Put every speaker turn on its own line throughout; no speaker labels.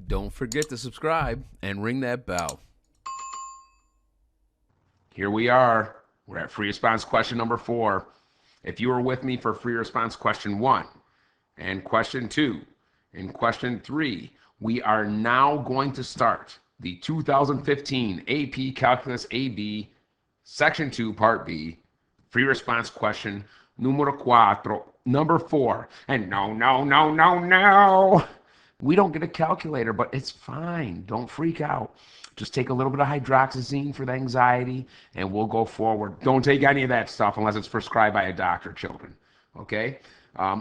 Don't forget to subscribe and ring that bell.
Here we are. We're at free response question number 4. If you were with me for free response question 1 and question 2 and question 3, we are now going to start the 2015 AP Calculus AB Section 2 Part B free response question numero 4, number 4. And no. We don't get a calculator, but it's fine. Don't freak out. Just take a little bit of hydroxyzine for the anxiety, and we'll go forward. Don't take any of that stuff unless it's prescribed by a doctor, children. Okay?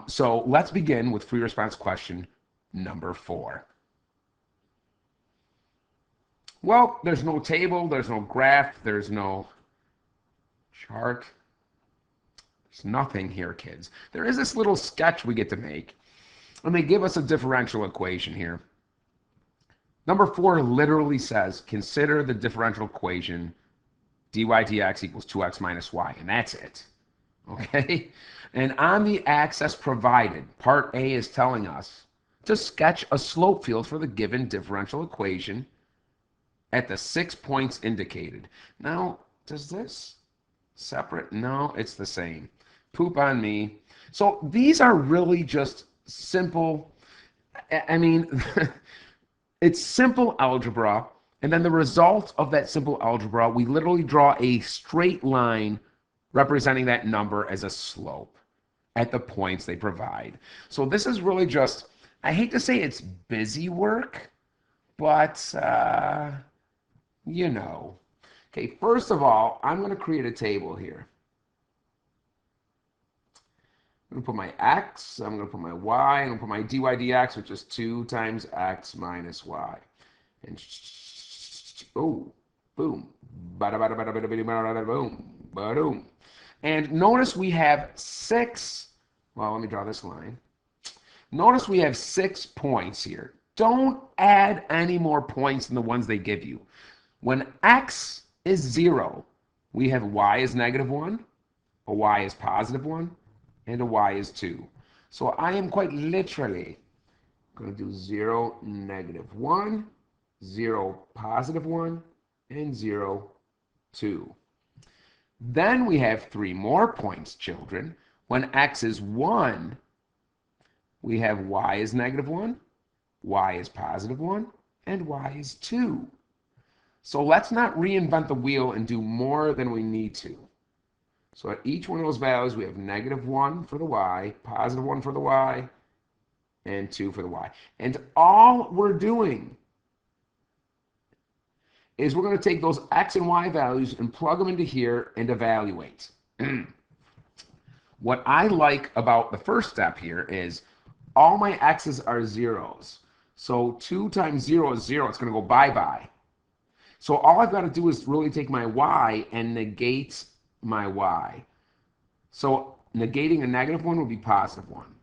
So let's begin with free response question number 4. Well, there's no table, there's no graph, there's no chart. There's nothing here, kids. There is this little sketch we get to make. And they give us a differential equation here. Number 4 literally says, consider the differential equation dy dx equals 2x minus y, and that's it. Okay? And on the axis provided, part A is telling us to sketch a slope field for the given differential equation at the 6 points indicated. Now, does this separate? No, it's the same. Poop on me. So these are really just simple, it's simple algebra, and then the result of that simple algebra, we literally draw a straight line representing that number as a slope at the points they provide. So this is really just, I hate to say it's busy work, but you know. Okay, first of all, I'm going to create a table here. I'm going to put my x, I'm going to put my y, I'm going to put my dy dx, which is 2 times x minus y. And oh, boom. Boom. Boom. And notice we have 6, well, let me draw this line. Notice we have 6 points here. Don't add any more points than the ones they give you. When x is 0, we have y is -1, a y is +1, and a y is 2. So I am quite literally going to do 0, -1, 0, +1, and 0, 2. Then we have 3 more points, children. When x is 1, we have y is -1, y is +1, and y is 2. So let's not reinvent the wheel and do more than we need to. So at each one of those values, we have -1 for the y, +1 for the y, and 2 for the y. And all we're doing is we're going to take those x and y values and plug them into here and evaluate. What I like about the first step here is all my x's are zeros. So 2 times 0 is 0. It's going to go bye-bye. So all I've got to do is really take my y and negate my y. So negating a -1 would be +1.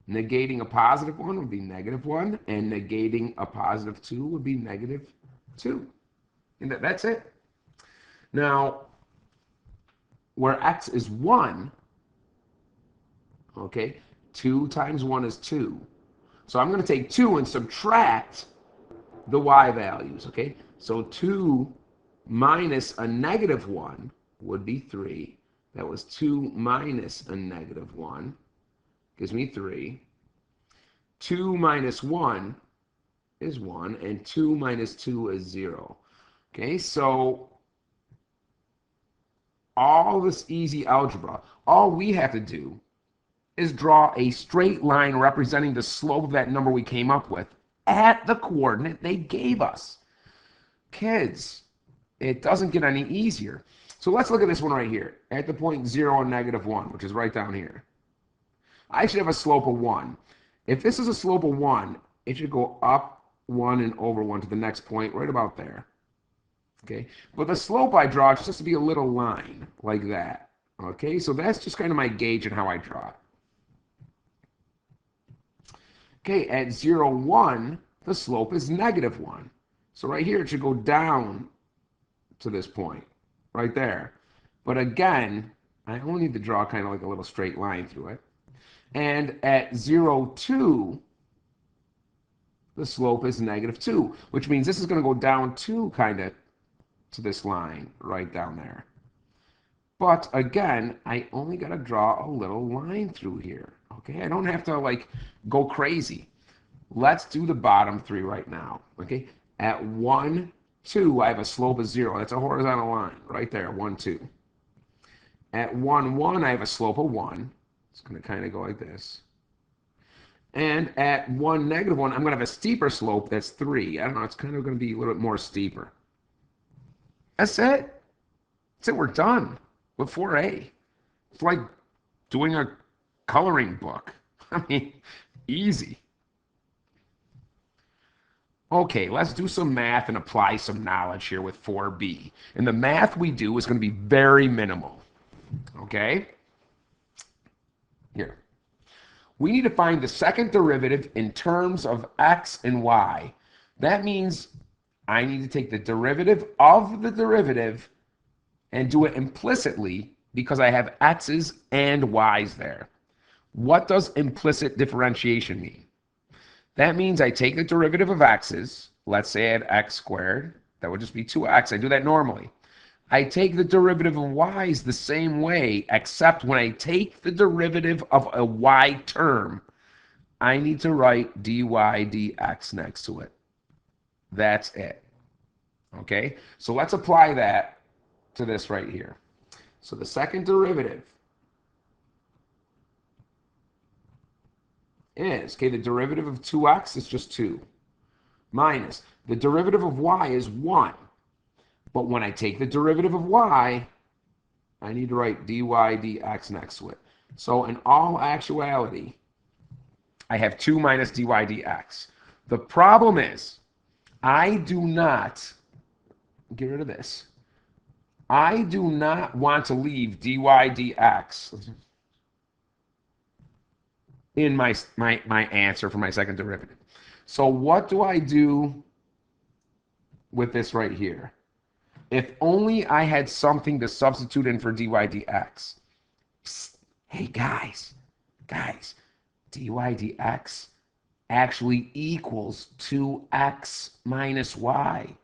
Negating a +1 would be -1, and negating a +2 would be -2. And that's it. Now, where x is 1, okay, 2 times 1 is 2. So I'm going to take 2 and subtract the y values, okay? So 2 minus a -1 would be 3. That was 2 minus a -1. Gives me 3. 2 minus 1 is 1, and 2 minus 2 is 0. Okay, so all this easy algebra, all we have to do is draw a straight line representing the slope of that number we came up with at the coordinate they gave us. Kids, it doesn't get any easier. So let's look at this one right here, at the point 0 and -1, which is right down here. I should have a slope of 1. If this is a slope of 1, it should go up 1 and over 1 to the next point right about there. Okay, but the slope I draw is just to be a little line like that. Okay, so that's just kind of my gauge and how I draw it. Okay, at 0, 1, the slope is -1. So right here, it should go down to this point, right there. But again, I only need to draw kind of like a little straight line through it. And at 0, 2, the slope is -2, which means this is going to go down to kind of to this line right down there. But again, I only got to draw a little line through here. Okay, I don't have to like go crazy. Let's do the bottom three right now. Okay, at 1, 2, I have a slope of 0. That's a horizontal line right there, 1, 2. At 1, 1, I have a slope of 1. It's going to kind of go like this. And at 1, -1, I'm going to have a steeper slope that's 3. I don't know, it's kind of going to be a little bit more steeper. That's it. That's it, we're done with 4A. It's like doing a coloring book. I mean, easy. Okay, let's do some math and apply some knowledge here with 4B. And the math we do is going to be very minimal. Okay? Here. We need to find the second derivative in terms of x and y. That means I need to take the derivative of the derivative and do it implicitly because I have x's and y's there. What does implicit differentiation mean? That means I take the derivative of x's. Let's say I had x squared. That would just be 2x. I do that normally. I take the derivative of y's the same way, except when I take the derivative of a y term, I need to write dy dx next to it. That's it. Okay? So let's apply that to this right here. So the second derivative is, okay, the derivative of 2x is just 2, minus the derivative of y is 1. But when I take the derivative of y, I need to write dy dx next to it. So in all actuality, I have 2 minus dy dx. The problem is, I do not, get rid of this, I do not want to leave dy dx in my answer for my second derivative. So what do I do with this right here? If only I had something to substitute in for dy dx. Psst, hey guys, dy dx actually equals 2x minus y.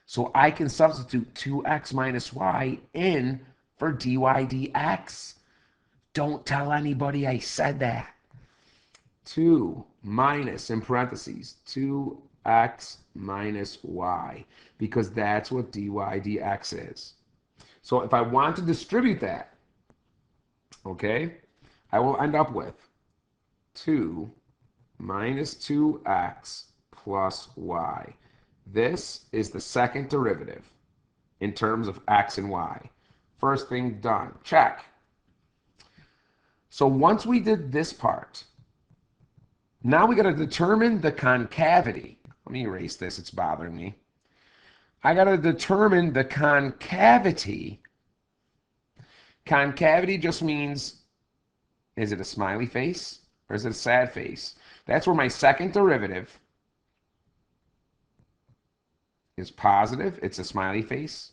So I can substitute 2x minus y in for dy dx. Don't tell anybody I said that. 2 minus, in parentheses, 2x minus y, because that's what dy dx is. So if I want to distribute that, okay, I will end up with 2 minus 2x plus y. This is the second derivative in terms of x and y. First thing done, check. So once we did this part, now we got to determine the concavity. Let me erase this, it's bothering me. I got to determine the concavity. Concavity just means, is it a smiley face or is it a sad face? That's where my second derivative is positive, it's a smiley face,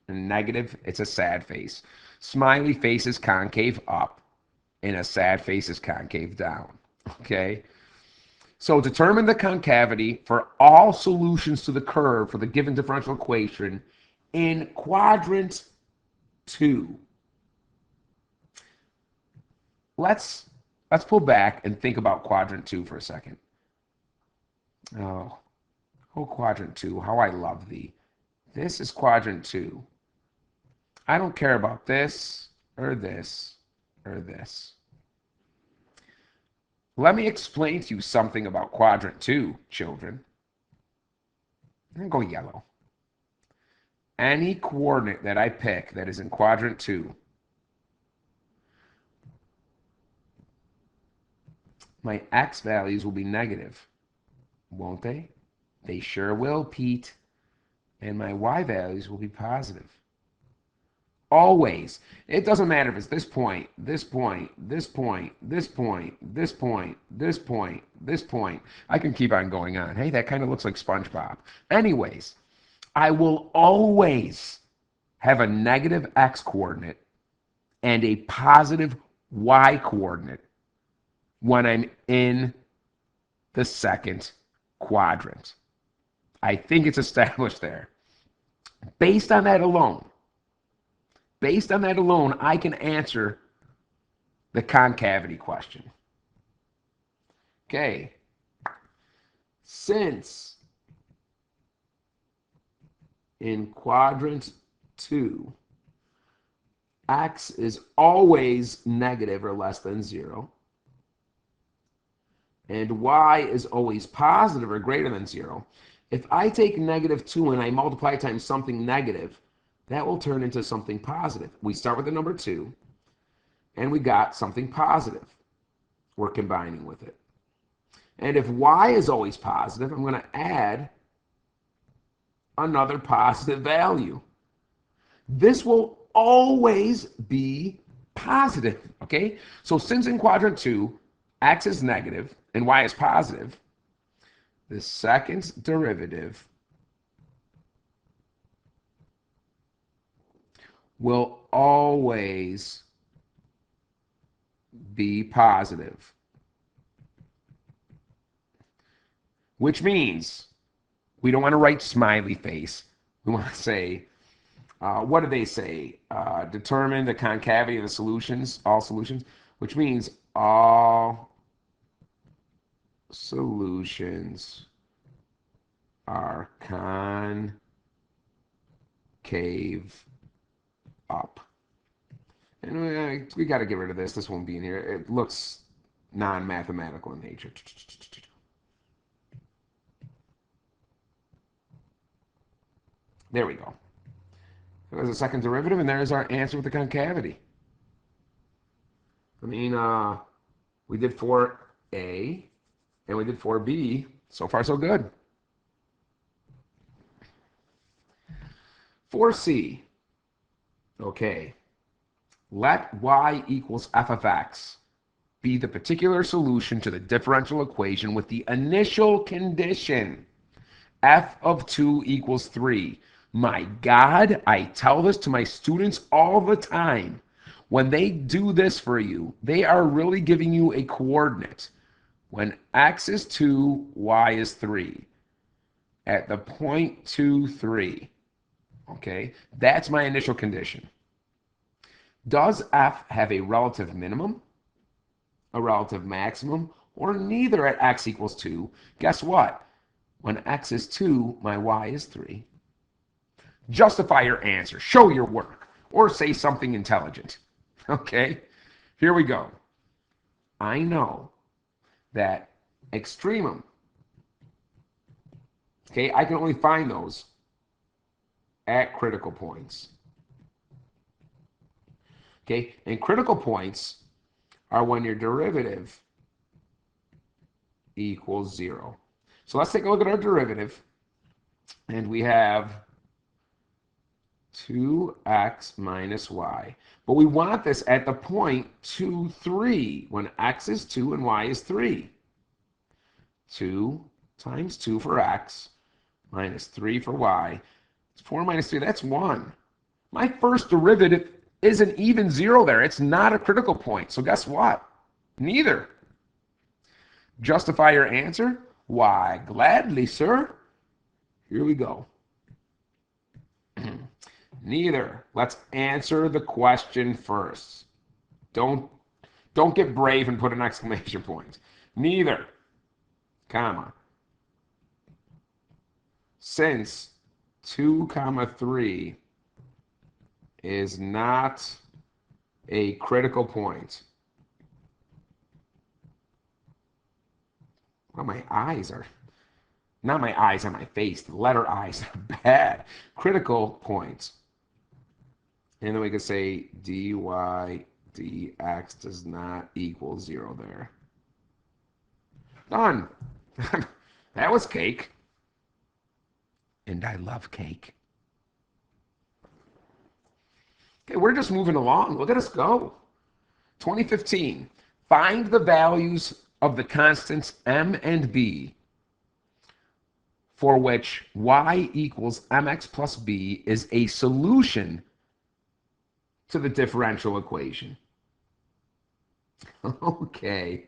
and negative, it's a sad face. Smiley face is concave up, and a sad face is concave down, okay? So determine the concavity for all solutions to the curve for the given differential equation in quadrant 2. Let's pull back and think about quadrant 2 for a second. Oh, quadrant 2, how I love thee. This is quadrant 2. I don't care about this or this or this. Let me explain to you something about quadrant 2, children. I'm going to go yellow. Any coordinate that I pick that is in quadrant 2, my x values will be negative, won't they? They sure will, Pete. And my y values will be positive. Always. It doesn't matter if it's this point, this point, this point, this point, this point, this point, this point. I can keep on going on. Hey, that kind of looks like SpongeBob. Anyways, I will always have a negative x coordinate and a positive y coordinate when I'm in the second quadrant. I think it's established there. Based on that alone, I can answer the concavity question. Okay. Since in quadrant 2, x is always negative or less than 0, and y is always positive or greater than 0, if I take negative 2 and I multiply times something negative, that will turn into something positive. We start with the number 2, and we got something positive. We're combining with it. And if y is always positive, I'm going to add another positive value. This will always be positive, okay? So since in quadrant 2, x is negative and y is positive, the second derivative will always be positive. Which means we don't want to write smiley face. We want to say, what do they say? Determine the concavity of the solutions, all solutions, which means all solutions are concave up. And we got to get rid of this. This won't be in here. It looks non-mathematical in nature. There we go. There's a second derivative, and there's our answer with the concavity. I mean, we did 4a, and we did 4b. So far, so good. 4c. Okay. Let y equals f of x be the particular solution to the differential equation with the initial condition f of 2 equals 3. My God, I tell this to my students all the time. When they do this for you, they are really giving you a coordinate. When x is 2, y is 3. At the point 2, 3. Okay, that's my initial condition. Does f have a relative minimum, a relative maximum, or neither at x equals 2? Guess what? When x is 2, my y is 3. Justify your answer, show your work, or say something intelligent. Okay, here we go. I know that extremum, okay, I can only find those at critical points. Okay, and critical points are when your derivative equals 0. So let's take a look at our derivative, and we have 2x minus y. But we want this at the point 2, 3, when x is 2 and y is 3. 2 times 2 for x minus 3 for y. 4 minus 3, that's 1. My first derivative is an even 0 there. It's not a critical point. So guess what? Neither. Justify your answer? Why, gladly, sir. Here we go. Neither. Let's answer the question first. Don't get brave and put an exclamation point. Neither, comma. Since 2, 3 is not a critical point. Well, my eyes are, not my eyes on my face, the letter I's are bad. Critical points. And then we could say dy dx does not equal 0 there. Done. That was cake. And I love cake. Okay, we're just moving along. Look at us go. 2015. Find the values of the constants m and b for which y equals mx plus b is a solution to the differential equation. Okay,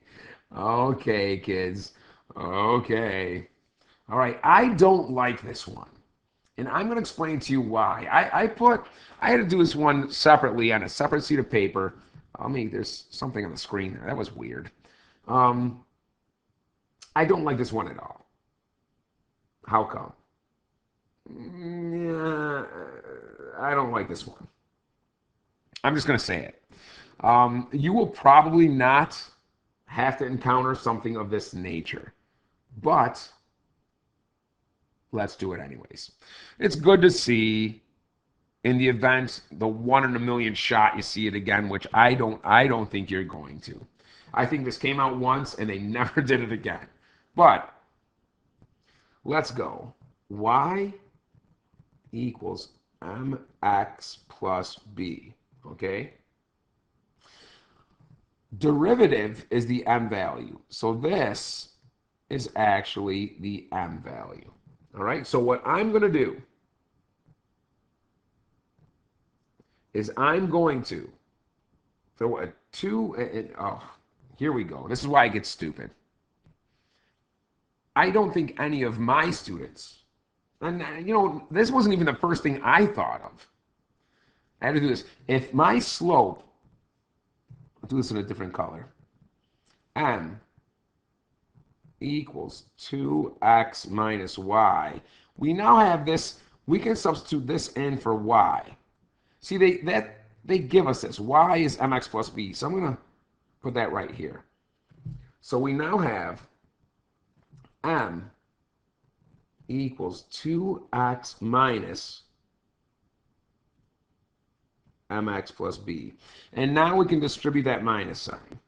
kids. Okay. All right, I don't like this one. And I'm going to explain to you why. I had to do this one separately on a separate sheet of paper. There's something on the screen there. That was weird. Um, I don't like this one at all. How come? Yeah, I don't like this one. I'm just going to say it. You will probably not have to encounter something of this nature, but let's do it anyways. It's good to see in the event the 1 in a million shot you see it again, which I don't think you're going to. I think this came out once and they never did it again. But let's go. Y equals mx plus b. Okay? Derivative is the m value. So this is actually the m value. All right? So what I'm going to do is I'm going to throw a 2 and oh, here we go. This is why I get stupid. I don't think any of my students, and this wasn't even the first thing I thought of. I had to do this. If my slope, I'll do this in a different color, m equals 2x minus y, we now have this, we can substitute this in for y. See, they give us this. Y is mx plus b. So I'm going to put that right here. So we now have m equals 2x minus mx plus b. And now we can distribute that minus sign.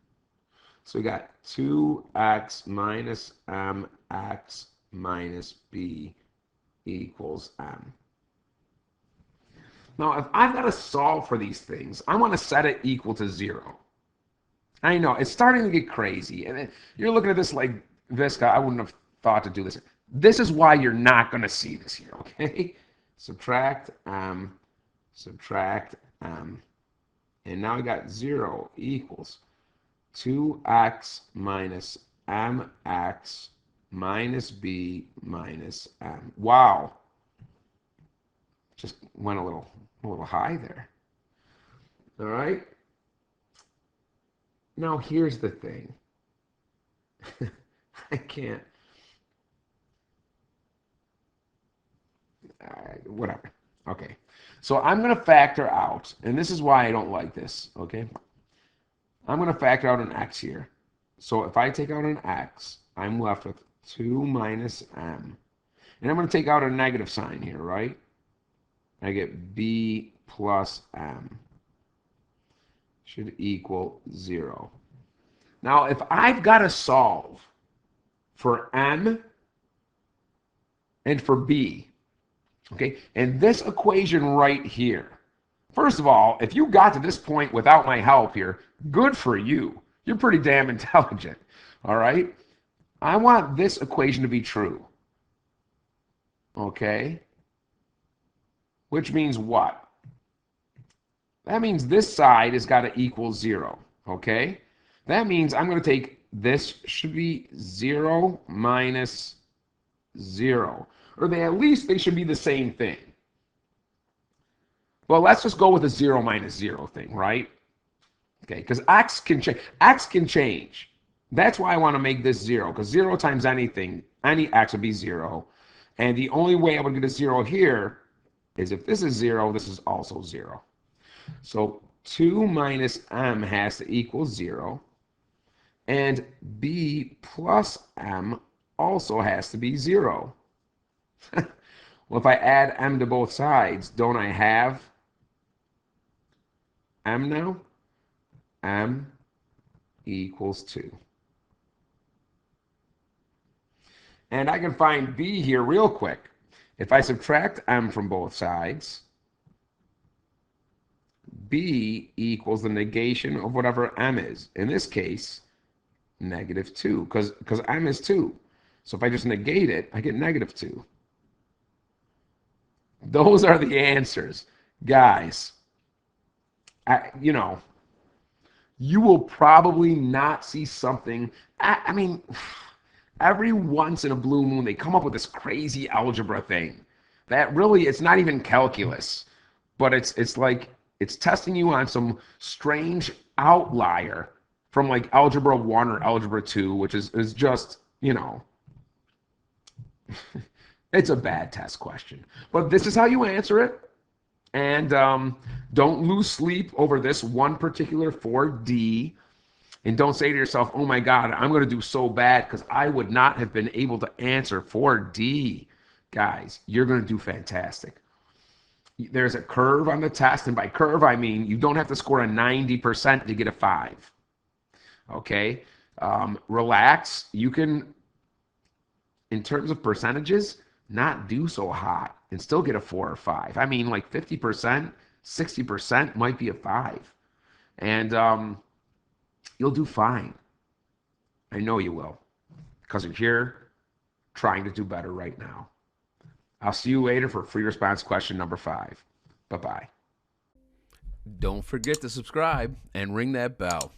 So we got 2x minus mx minus b equals m. Now, if I've got to solve for these things, I want to set it equal to 0. I know, it's starting to get crazy. And you're looking at this like, Visca, I wouldn't have thought to do this. This is why you're not going to see this here, okay? Subtract subtract and now we got 0 equals 2x minus mx minus b minus m. Wow. Just went a little high there. All right. Now here's the thing. I can't. Whatever. Okay. So I'm going to factor out, and this is why I don't like this. Okay. I'm going to factor out an x here. So if I take out an x, I'm left with 2 minus m. And I'm going to take out a negative sign here, right? I get b plus m should equal 0. Now, if I've got to solve for m and for b, okay, and this equation right here, first of all, if you got to this point without my help here, good for you. You're pretty damn intelligent, all right? I want this equation to be true, okay? Which means what? That means this side has got to equal 0, okay? That means I'm going to take this should be 0 minus 0. Or at least they should be the same thing. Well, let's just go with a 0 minus 0 thing, right? Okay, because x can change. X can change. That's why I want to make this 0, because 0 times anything, any x would be 0. And the only way I would get a 0 here is if this is 0, this is also 0. So 2 minus m has to equal 0. And b plus m also has to be 0. Well, if I add m to both sides, don't I have m now? M equals 2. And I can find b here real quick. If I subtract m from both sides, b equals the negation of whatever m is. In this case, negative 2, because m is 2. So if I just negate it, I get negative 2. Those are the answers. Guys, you will probably not see something. I mean, every once in a blue moon, they come up with this crazy algebra thing that really, it's not even calculus, but it's like it's testing you on some strange outlier from like algebra 1 or algebra 2, which is just, it's a bad test question. But this is how you answer it. And don't lose sleep over this one particular 4D. And don't say to yourself, oh my God, I'm going to do so bad because I would not have been able to answer 4D. Guys, you're going to do fantastic. There's a curve on the test. And by curve, I mean you don't have to score a 90% to get a 5. Okay? Relax. You can, in terms of percentages, not do so hot and still get a 4 or 5. I mean, like 50%, 60% might be a 5. And you'll do fine. I know you will, because you're here trying to do better right now. I'll see you later for free response question number 5. Bye-bye.
Don't forget to subscribe and ring that bell.